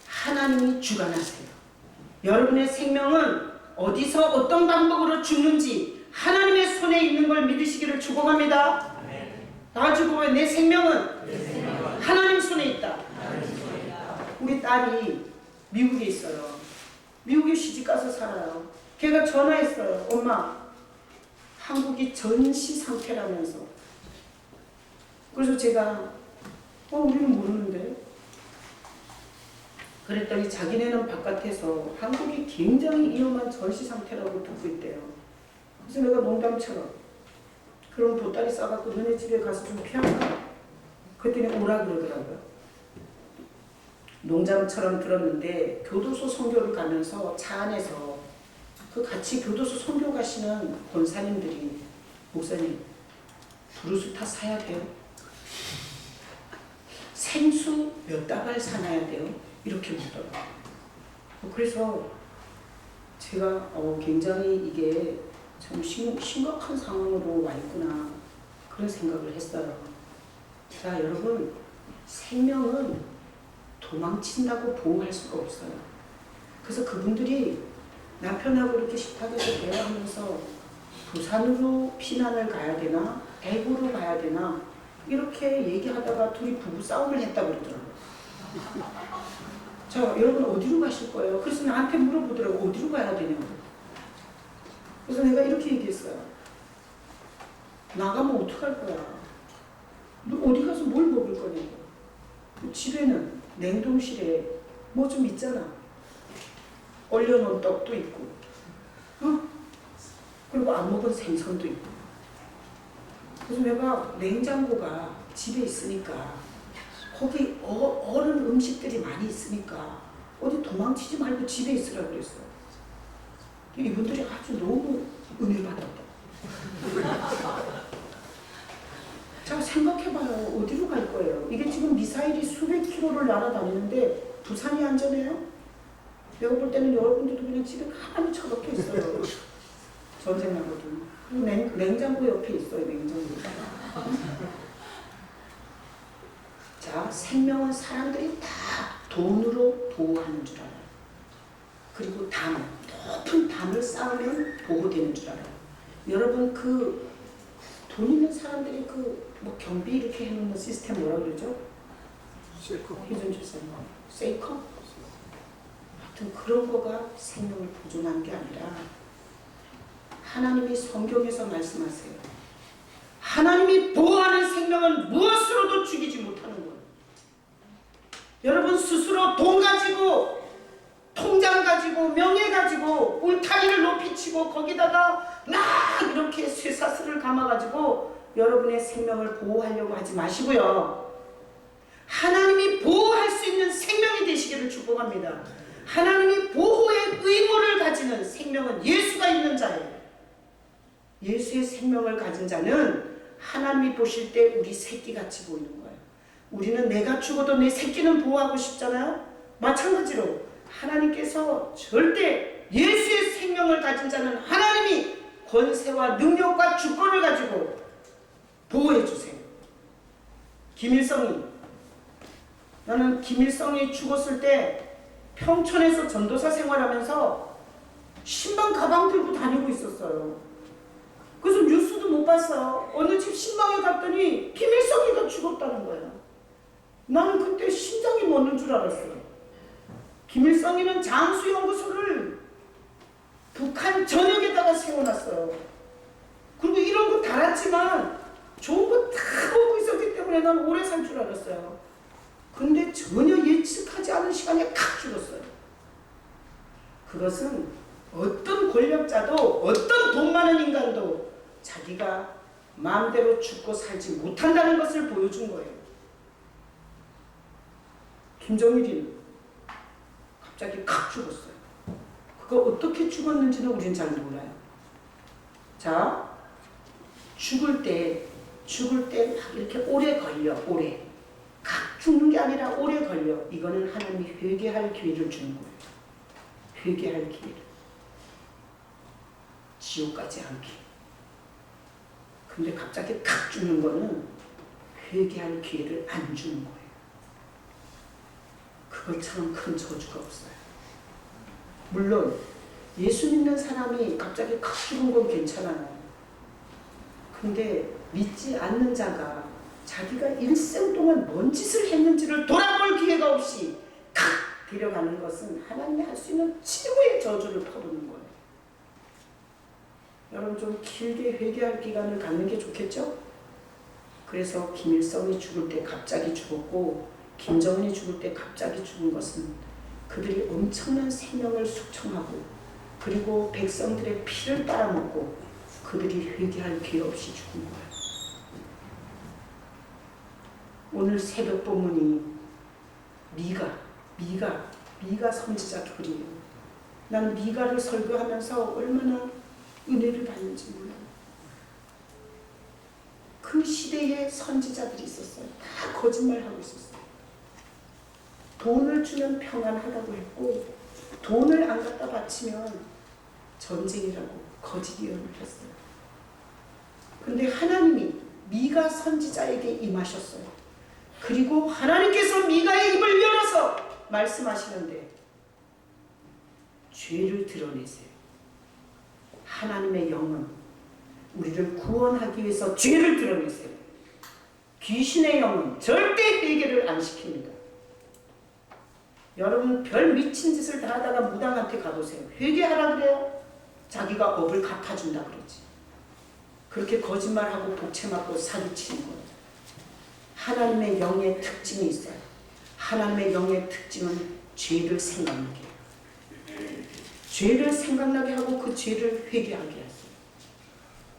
하나님이 주관하세요. 여러분의 생명은 어디서 어떤 방법으로 죽는지 하나님의 손에 있는 걸 믿으시기를 축복합니다. 다 같이 보면 내 생명은 하나님 손에 있다. 우리 딸이 미국에 있어요. 미국에 시집가서 살아요. 걔가 전화했어요. 엄마, 한국이 전시 상태라면서. 그래서 제가 우리는 모르는데. 그랬더니 자기네는 바깥에서 한국이 굉장히 위험한 전시 상태라고 듣고 있대요. 그래서 내가 농담처럼 그럼 보따리 싸갖고 너네 집에 가서 좀 피할까? 그랬더니 오라 그러더라고요. 농담처럼 들었는데 교도소 선교를 가면서 차 안에서 그 같이 교도소 선교 가시는 권사님들이 목사님 부르스타 사야 돼요? 생수 몇 다발 사놔야 돼요? 이렇게 묻더라고요. 그래서 제가 굉장히 이게 참 심각한 상황으로 와 있구나 그런 생각을 했어요. 자, 여러분 생명은 도망친다고 보호할 수가 없어요. 그래서 그분들이 남편하고 이렇게 식탁에서 대화하면서 부산으로 피난을 가야 되나 대구로 가야 되나 이렇게 얘기하다가 둘이 부부 싸움을 했다고 그러더라고요. 자, 여러분 어디로 가실 거예요? 그래서 나한테 물어보더라고. 어디로 가야 되냐고. 그래서 내가 이렇게 얘기했어요. 나가면 어떡할 거야? 너 어디 가서 뭘 먹을 거냐고. 집에는 냉동실에 뭐 좀 있잖아. 얼려놓은 떡도 있고, 그리고 안 먹은 생선도 있고. 그래서 내가 냉장고가 집에 있으니까 거기 얼은 음식들이 많이 있으니까 어디 도망치지 말고 집에 있으라고 그랬어요. 이분들이 아주 너무 은혜 받았다. 자, 생각해봐요. 어디로 갈 거예요? 이게 지금 미사일이 수백 킬로를 날아다니는데 부산이 안전해요? 내가 볼 때는 여러분들도 그냥 집에 가만히 처박혀 있어요. 전쟁 나거든. 냉장고 옆에 있어요. 냉장고. 자, 생명은 사람들이 다 돈으로 보호하는 줄 알아요. 그리고 높은 담을 쌓으면 보호되는 줄 알아요. 여러분, 돈 있는 사람들이 경비 이렇게 해놓는 시스템 뭐라 그러죠? 희준 주사님, 세이커? 하여튼 그런 거가 생명을 보존하는 게 아니라 하나님이 성경에서 말씀하세요. 하나님이 보호하는 생명은 무엇으로도 죽이지 못하는 거예요. 여러분 스스로 돈 가지고 통장 가지고 명예 가지고 울타리를 높이 치고 거기다가 막 이렇게 쇠사슬을 감아가지고 여러분의 생명을 보호하려고 하지 마시고요. 하나님이 보호할 수 있는 생명이 되시기를 축복합니다. 하나님이 보호의 의무를 가지는 생명은 예수가 있는 자예요. 예수의 생명을 가진 자는 하나님이 보실 때 우리 새끼같이 보이는 거예요. 우리는 내가 죽어도 내 새끼는 보호하고 싶잖아요. 마찬가지로 하나님께서 절대 예수의 생명을 가진 자는 하나님이 권세와 능력과 주권을 가지고 보호해 주세요. 김일성이, 나는 김일성이 죽었을 때 평촌에서 전도사 생활하면서 신방 가방 들고 다니고 있었어요. 그래서 뉴스도 못 봤어요. 어느 집 신방에 갔더니 김일성이가 죽었다는 거예요. 나는 그때 심장이 멎는 줄 알았어요. 김일성이는 장수연구소를 북한 전역에다가 세워놨어요. 그리고 이런 거 달았지만 좋은 거 다 먹고 있었기 때문에 난 오래 살 줄 알았어요. 근데 전혀 예측하지 않은 시간에 칵 죽었어요. 그것은 어떤 권력자도 어떤 돈 많은 인간도 자기가 마음대로 죽고 살지 못한다는 것을 보여준 거예요. 김정일이 갑자기 칵 죽었어요. 그거 어떻게 죽었는지는 우린 잘 몰라요. 자, 죽을 때 막 이렇게 오래 걸려, 오래. 각 죽는 게 아니라 오래 걸려. 이거는 하나님이 회개할 기회를 주는 거예요. 회개할 기회를. 지옥 가지 않게. 근데 갑자기 탁 죽는 거는 회개할 기회를 안 주는 거예요. 그것처럼 큰 저주가 없어요. 물론 예수 믿는 사람이 갑자기 칵 죽은 건 괜찮아요. 근데 믿지 않는 자가 자기가 일생 동안 뭔 짓을 했는지를 돌아볼 기회가 없이 칵 데려가는 것은 하나님이 할 수 있는 최고의 저주를 퍼부는 거예요. 여러분 좀 길게 회개할 기간을 갖는 게 좋겠죠? 그래서 김일성이 죽을 때 갑자기 죽었고 김정은이 죽을 때 갑자기 죽은 것은 그들이 엄청난 생명을 숙청하고 그리고 백성들의 피를 빨아먹고 그들이 회개할 기회 없이 죽은 거예요. 오늘 새벽 본문이 미가 선지자 글이에요. 나는 미가를 설교하면서 얼마나 은혜를 받는지 몰라요. 그 시대에 선지자들이 있었어요. 다 거짓말하고 있었어요. 돈을 주면 평안하다고 했고 돈을 안 갖다 바치면 전쟁이라고 거짓 예언을 했어요. 근데 하나님이 미가 선지자에게 임하셨어요. 그리고 하나님께서 미가의 입을 열어서 말씀하시는데 죄를 드러내세요. 하나님의 영은 우리를 구원하기 위해서 죄를 드러내세요. 귀신의 영은 절대 회개를 안 시킵니다. 여러분 별 미친 짓을 다 하다가 무당한테 가보세요. 회개하라 그래요? 자기가 업을 갚아준다 그러지. 그렇게 거짓말하고 복채맞고 사기치는 거예요. 하나님의 영의 특징이 있어요. 하나님의 영의 특징은 죄를 생각나게 해요. 죄를 생각나게 하고 그 죄를 회개하게 했어요.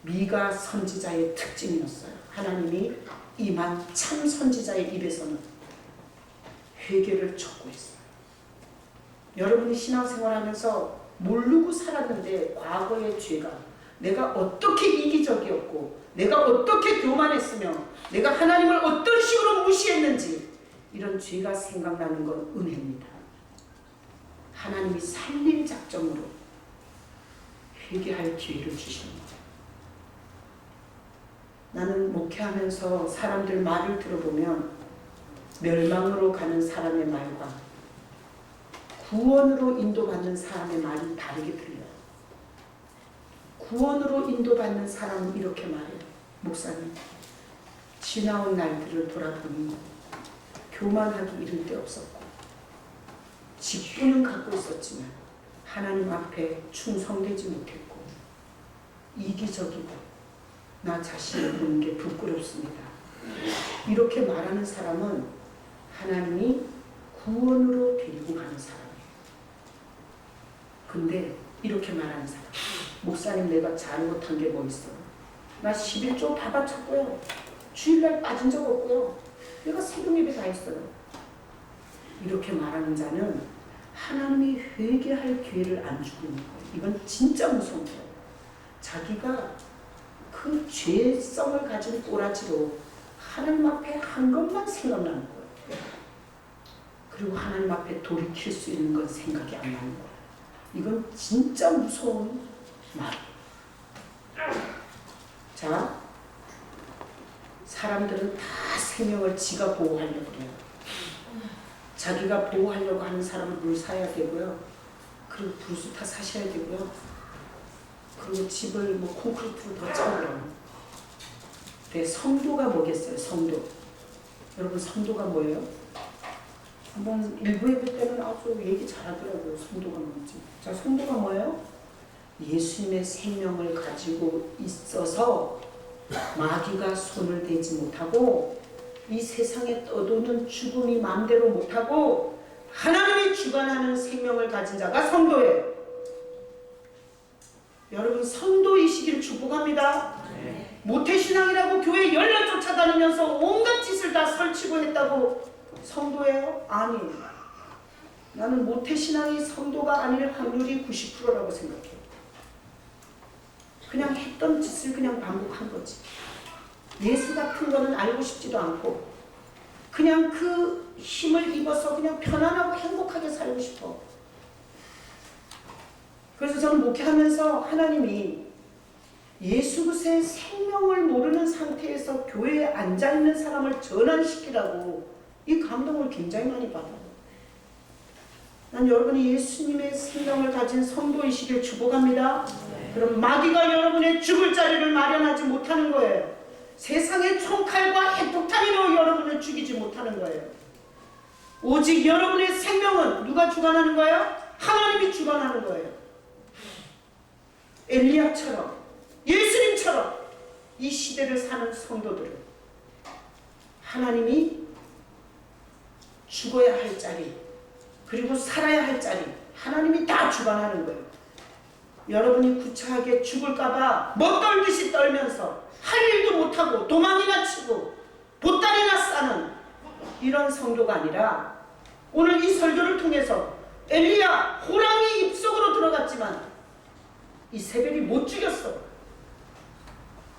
미가 선지자의 특징이었어요. 하나님이 임한 참 선지자의 입에서는 회개를 촉구했어요. 여러분이 신앙생활하면서 모르고 살았는데 과거의 죄가 내가 어떻게 이기적이었고 내가 어떻게 교만했으며 내가 하나님을 어떤 식으로 무시했는지 이런 죄가 생각나는 건 은혜입니다. 하나님이 살릴 작정으로 회개할 기회를 주시는 거예요. 나는 목회하면서 사람들 말을 들어보면 멸망으로 가는 사람의 말과 구원으로 인도받는 사람의 말이 다르게 들려요. 구원으로 인도받는 사람은 이렇게 말해요. 목사님, 지나온 날들을 돌아보니 교만하기 이를 데 없었고 직분은 갖고 있었지만 하나님 앞에 충성되지 못했고 이기적이고 나 자신을 보는 게 부끄럽습니다. 이렇게 말하는 사람은 하나님이 구원으로 데리고 가는 사람이에요. 근데 이렇게 말하는 사람, 목사님 내가 잘못한 게 뭐 있어? 나 11조 다 바쳤고요. 주일날 빠진 적 없고요. 내가 세금 예배 다 했어요. 이렇게 말하는 자는 하나님이 회개할 기회를 안 주고 있는 거예요. 이건 진짜 무서운 거예요. 자기가 그 죄성을 가진 꼬라지로 하나님 앞에 한 것만 생각나는 거예요. 그리고 하나님 앞에 돌이킬 수 있는 건 생각이 안 나는 거예요. 이건 진짜 무서운 말. 자, 사람들은 다 생명을 지가 보호하려고 해요. 자기가 보호하려고 하는 사람은 물 사야 되고요. 그리고 부수타 사셔야 되고요. 그리고 집을 뭐 콘크리트로 더 짜고요. 근데 성도가 뭐겠어요? 성도. 여러분 성도가 뭐예요? 한번 일부 예배 때는 아주 얘기 잘하더라고요. 성도가 뭔지. 자, 성도가 뭐예요? 예수님의 생명을 가지고 있어서 마귀가 손을 대지 못하고 이 세상에 떠도는 죽음이 마음대로 못하고 하나님이 주관하는 생명을 가진 자가 성도예요. 여러분 성도이시길 축복합니다. 네. 모태신앙이라고 교회 열려 쫓아다니면서 온갖 짓을 다 설치고 했다고 성도예요? 아니에요. 나는 모태신앙이 성도가 아닐 확률이 90%라고 생각해요. 그냥 했던 짓을 그냥 반복한 거지. 예수 같은 거는 알고 싶지도 않고 그냥 그 힘을 입어서 그냥 편안하고 행복하게 살고 싶어. 그래서 저는 목회하면서 하나님이 예수 그리스도의 생명을 모르는 상태에서 교회에 앉아있는 사람을 전환시키라고 이 감동을 굉장히 많이 받아요. 난 여러분이 예수님의 생명을 가진 성도이시길 축복합니다. 네. 그럼 마귀가 여러분의 죽을 자리를 마련하지 못하는 거예요. 세상의 총칼과 핵폭탄으로 여러분을 죽이지 못하는 거예요. 오직 여러분의 생명은 누가 주관하는 거예요? 하나님이 주관하는 거예요. 엘리야처럼 예수님처럼 이 시대를 사는 성도들은 하나님이 죽어야 할 자리 그리고 살아야 할 자리 하나님이 다 주관하는 거예요. 여러분이 구차하게 죽을까봐 멋떨듯이 떨면서 할 일도 못하고 도망이나 치고 보따리나 싸는 이런 성도가 아니라 오늘 이 설교를 통해서 엘리야 호랑이 입속으로 들어갔지만 이세벨이 못 죽였어.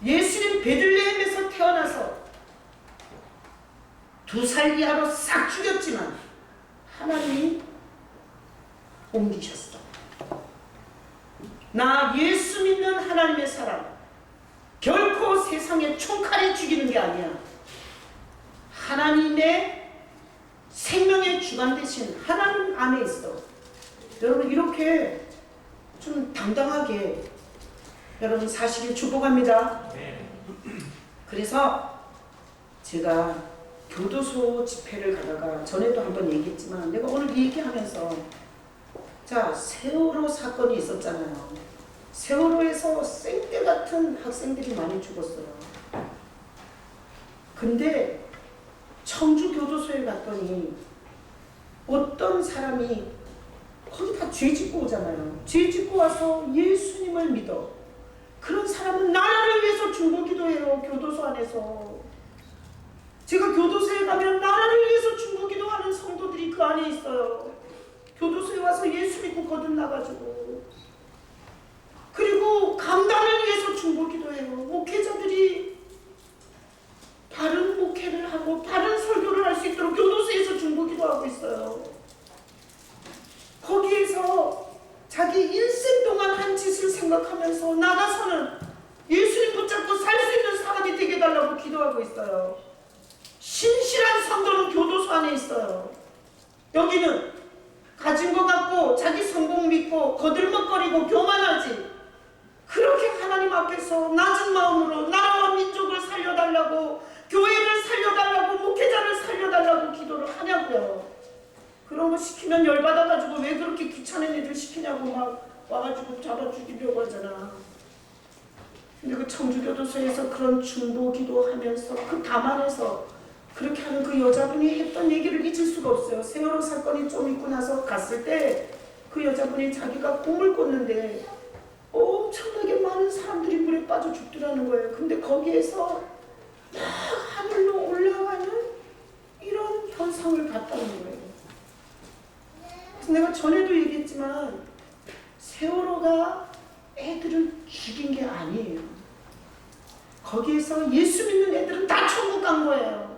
예수님 베들레헴에서 태어나서 2살 이하로 싹 죽였지만 하나님이 옮기셨어. 나 예수 믿는 하나님의 사람 결코 세상에 총칼이 죽이는 게 아니야. 하나님의 생명의 주관 대신 하나님 안에 있어. 여러분 이렇게 좀 당당하게 여러분 사시길 축복합니다. 그래서 제가 교도소 집회를 가다가 전에도 한번 얘기했지만 내가 오늘 얘기하면서 자 세월호 사건이 있었잖아요. 세월호에서 생떼 같은 학생들이 많이 죽었어요. 근데 청주 교도소에 갔더니 어떤 사람이 거기 다 죄 짓고 오잖아요. 죄 짓고 와서 예수님을 믿어. 그런 사람은 나라를 위해서 중보기도해요. 교도소 안에서. 제가 교도소에 가면 나라를 위해서 중보기도하는 성도들이 그 안에 있어요. 교도소에 와서 예수 믿고 거듭나가지고. 그리고 강단을 위해서 중보기도해요. 목회자들이 바른 목회를 하고 바른 설교를 할 수 있도록 교도소에서 중보기도하고 있어요. 거기에서 자기 인생 동안 한 짓을 생각하면서 나가서는 예수님 붙잡고 살 수 있는 사람이 되게 해달라고 기도하고 있어요. 신실한 성도는 교도소 안에 삐지고 거들먹거리고 교만하지. 그렇게 하나님 앞에서 낮은 마음으로 나라와 민족을 살려달라고, 교회를 살려달라고, 목회자를 살려달라고 기도를 하냐고요. 그런 거 시키면 열받아가지고 왜 그렇게 귀찮은 일을 시키냐고 막 와가지고 잡아 죽이려고 하잖아. 근데 그 청주교도소에서 그런 중보 기도하면서 그 담안에서 그렇게 하는 그 여자분이 했던 얘기를 잊을 수가 없어요. 세월호 사건이 좀 있고 나서 갔을 때 그 여자분이 자기가 꿈을 꿨는데 엄청나게 많은 사람들이 물에 빠져 죽더라는 거예요. 근데 거기에서 막 하늘로 올라가는 이런 현상을 봤다는 거예요. 그래서 내가 전에도 얘기했지만 세월호가 애들을 죽인 게 아니에요. 거기에서 예수 믿는 애들은 다 천국 간 거예요.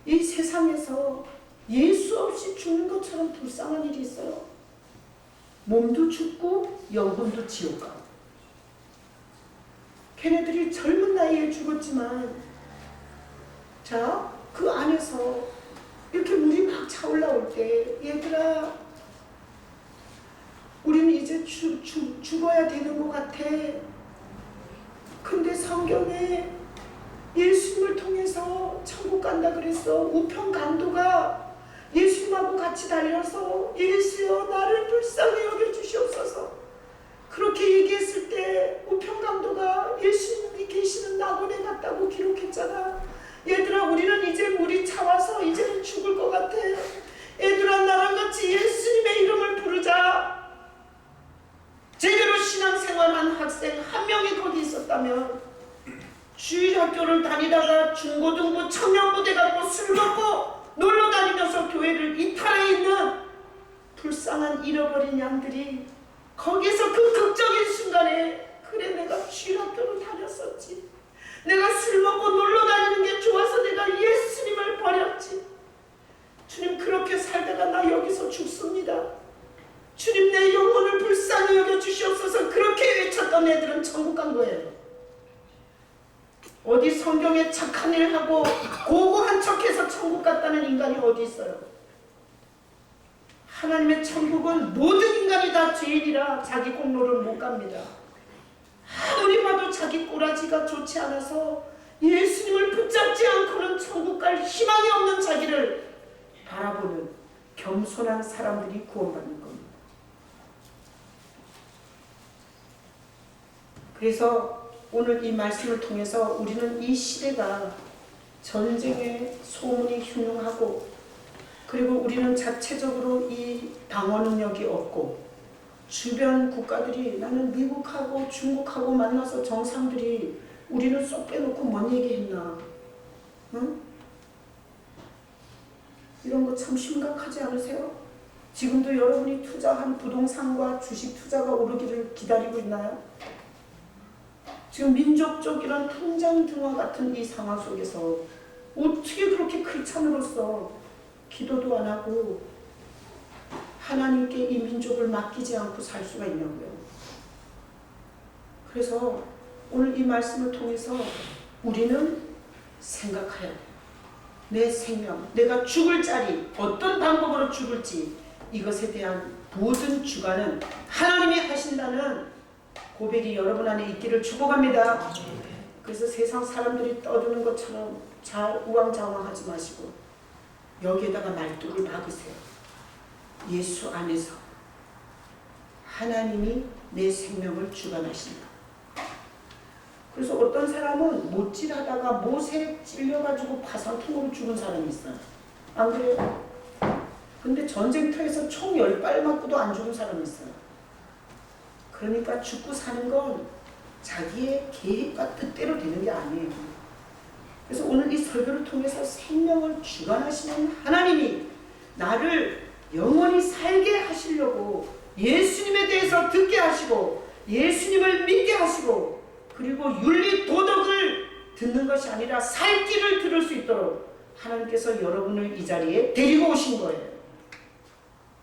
이 세상에서 예수 없이 죽는 것처럼 불쌍한 일이 있어요. 몸도 죽고 영혼도 지옥 가고. 걔네들이 젊은 나이에 죽었지만 자, 그 안에서 이렇게 물이 막 차올라올 때 얘들아 우리는 이제 죽어야 되는 것 같아. 근데 성경에 예수님을 통해서 천국 간다 그랬어. 우편 강도가 예수님하고 같이 달려서 예수여 나를 불쌍히 여겨주시옵소서 그렇게 얘기했을 때 우편 강도가 예수님이 계시는 낙원에 갔다고 기록했잖아. 얘들아 우리는 이제 물이 차와서 이제는 죽을 것 같아. 얘들아 나랑 같이 예수님의 이름을 부르자. 제대로 신앙생활한 학생 한 명이 거기 있었다면 주일학교를 다니다가 중고등부 청년부대 가고 술 먹고 놀러 다니면서 교회를 이탈해 있는 불쌍한 잃어버린 양들이 거기서 그 극적인 순간에 그래 내가 주일학교를 다녔었지. 내가 술 먹고 놀러 다니는 게 좋아서 내가 예수님을 버렸지. 주님 그렇게 살다가 나 여기서 죽습니다. 주님 내 영혼을 불쌍히 여겨주시옵소서 그렇게 외쳤던 애들은 천국 간 거예요. 어디 성경에 착한 일 하고 고고한 척해서 천국 갔다는 인간이 어디 있어요? 하나님의 천국은 모든 인간이 다 죄인이라 자기 공로를 못 갑니다. 아무리 봐도 자기 꼬라지가 좋지 않아서 예수님을 붙잡지 않고는 천국 갈 희망이 없는 자기를 바라보는 겸손한 사람들이 구원받는 겁니다. 그래서 오늘 이 말씀을 통해서 우리는 이 시대가 전쟁의 소문이 흉흉하고 그리고 우리는 자체적으로 이 방어 능력이 없고 주변 국가들이 나는 미국하고 중국하고 만나서 정상들이 우리는 쏙 빼놓고 뭔 얘기했나. 응? 이런 거 참 심각하지 않으세요? 지금도 여러분이 투자한 부동산과 주식 투자가 오르기를 기다리고 있나요? 지금 민족적 이런 통장 등화 같은 이 상황 속에서 어떻게 그렇게 크리스찬으로서 기도도 안 하고 하나님께 이 민족을 맡기지 않고 살 수가 있냐고요. 그래서 오늘 이 말씀을 통해서 우리는 생각해야 돼요. 내 생명, 내가 죽을 자리, 어떤 방법으로 죽을지 이것에 대한 모든 주관은 하나님이 하신다는 고백이 여러분 안에 있기를 축복합니다. 그래서 세상 사람들이 떠드는 것처럼 잘 우왕좌왕하지 마시고 여기에다가 말뚝을 박으세요. 예수 안에서 하나님이 내 생명을 주관하신다. 그래서 어떤 사람은 못질하다가 못에 찔려가지고 파상통으로 죽은 사람이 있어요. 안 그래요? 근데 전쟁터에서 총 10발 맞고도 안 죽은 사람이 있어요. 그러니까 죽고 사는 건 자기의 계획과 뜻대로 되는 게 아니에요. 그래서 오늘 이 설교를 통해서 생명을 주관하시는 하나님이 나를 영원히 살게 하시려고 예수님에 대해서 듣게 하시고 예수님을 믿게 하시고 그리고 윤리 도덕을 듣는 것이 아니라 살 길을 들을 수 있도록 하나님께서 여러분을 이 자리에 데리고 오신 거예요.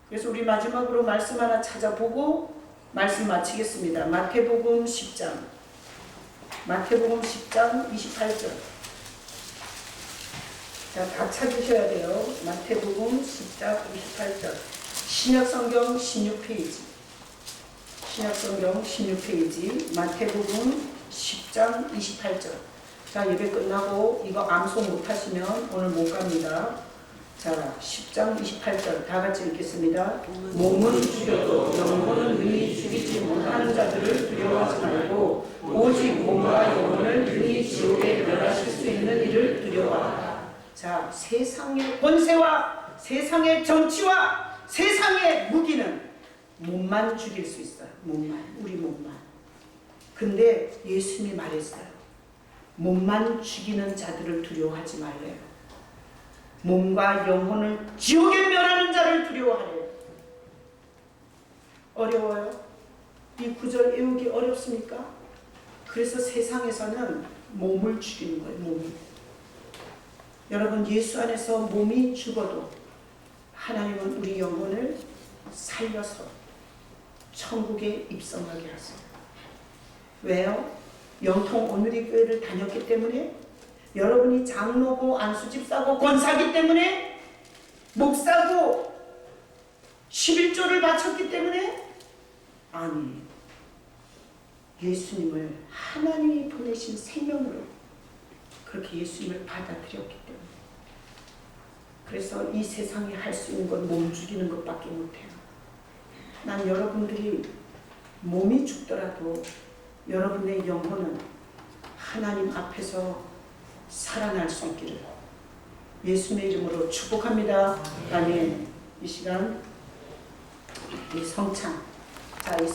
그래서 우리 마지막으로 말씀 하나 찾아보고 말씀 마치겠습니다. 마태복음 10장 마태복음 10장 28절. 자, 다 찾으셔야 돼요. 마태복음 10장 28절. 신약성경 16페이지. 신약성경 16페이지. 마태복음 10장 28절. 자, 예배 끝나고 이거 암송 못하시면 오늘 못 갑니다. 자, 10장 28절 다 같이 읽겠습니다. 몸은 죽여도 영혼은 능히 죽이지 못하는 자들을 두려워하지 말고 오직 몸과 영혼을 능히 지옥에 멸하실 수 있는 이를 두려워하라. 자, 세상의 권세와 세상의 정치와 세상의 무기는 몸만 죽일 수 있어요. 몸만, 우리 몸만. 근데 예수님이 말했어요. 몸만 죽이는 자들을 두려워하지 말래요. 몸과 영혼을 지옥에 멸하는 자를 두려워하래요. 어려워요? 이 구절 외우기 어렵습니까? 그래서 세상에서는 몸을 죽이는 거예요. 몸이. 여러분, 예수 안에서 몸이 죽어도 하나님은 우리 영혼을 살려서 천국에 입성하게 하세요. 왜요? 영통 오누리 교회를 다녔기 때문에, 여러분이 장로고 안수집사고 권사기 때문에, 목사고 11조를 바쳤기 때문에, 아니, 예수님을 하나님이 보내신 생명으로 그렇게 예수님을 받아들였기 때문에. 그래서 이 세상에 할 수 있는 건 몸 죽이는 것밖에 못해요. 난 여러분들이 몸이 죽더라도 여러분의 영혼은 하나님 앞에서 살아날 수 있기를 예수님의 이름으로 축복합니다. 아멘. 이 시간 이 성찬, 자, 이